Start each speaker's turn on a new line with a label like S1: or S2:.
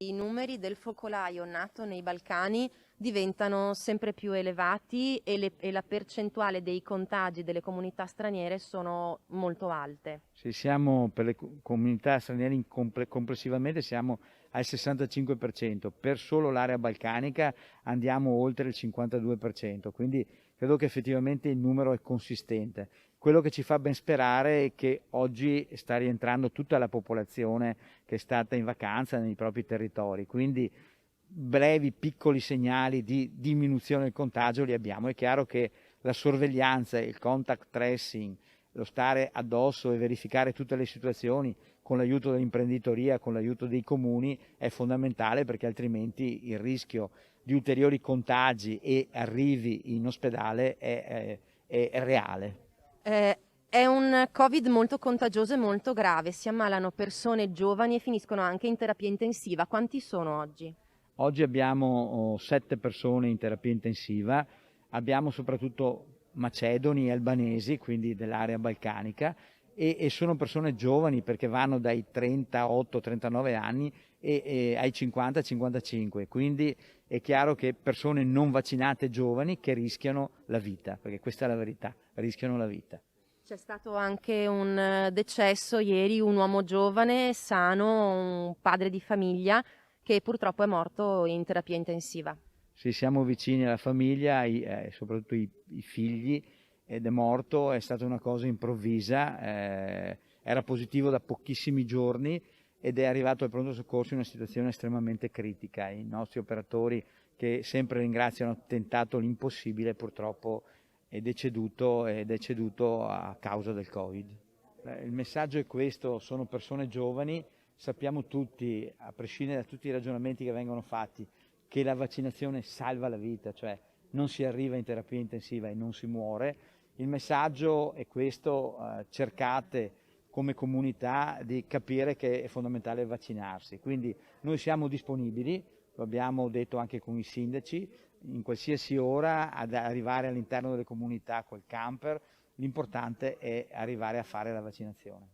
S1: I numeri del focolaio nato nei Balcani diventano sempre più elevati e la percentuale dei contagi delle comunità straniere sono molto alte.
S2: Se siamo per le comunità straniere complessivamente siamo al 65%, per solo l'area balcanica andiamo oltre il 52%, quindi credo che effettivamente il numero è consistente. Quello che ci fa ben sperare è che oggi sta rientrando tutta la popolazione che è stata in vacanza nei propri territori, quindi brevi piccoli segnali di diminuzione del contagio li abbiamo. È chiaro che la sorveglianza, il contact tracing, lo stare addosso e verificare tutte le situazioni con l'aiuto dell'imprenditoria, con l'aiuto dei comuni è fondamentale, perché altrimenti il rischio di ulteriori contagi e arrivi in ospedale è reale.
S1: È un Covid molto contagioso e molto grave. Si ammalano persone giovani e finiscono anche in terapia intensiva. Quanti sono oggi?
S2: Oggi abbiamo 7 persone in terapia intensiva, abbiamo soprattutto macedoni e albanesi, quindi dell'area balcanica, e sono persone giovani perché vanno dai 38-39 anni ai 50-55, quindi è chiaro che persone non vaccinate giovani che rischiano la vita, perché questa è la verità, rischiano la vita.
S1: C'è stato anche un decesso ieri, un uomo giovane, sano, un padre di famiglia che purtroppo è morto in terapia intensiva.
S2: Sì, siamo vicini alla famiglia, soprattutto i figli, ed è morto, è stata una cosa improvvisa, era positivo da pochissimi giorni ed è arrivato al pronto soccorso in una situazione estremamente critica. I nostri operatori, che sempre ringraziano, hanno tentato l'impossibile, purtroppo è deceduto a causa del Covid. Il messaggio è questo: sono persone giovani, sappiamo tutti, a prescindere da tutti i ragionamenti che vengono fatti, che la vaccinazione salva la vita, cioè non si arriva in terapia intensiva e non si muore. Il messaggio è questo: cercate come comunità di capire che è fondamentale vaccinarsi. Quindi noi siamo disponibili, lo abbiamo detto anche con i sindaci, in qualsiasi ora ad arrivare all'interno delle comunità col camper. L'importante è arrivare a fare la vaccinazione.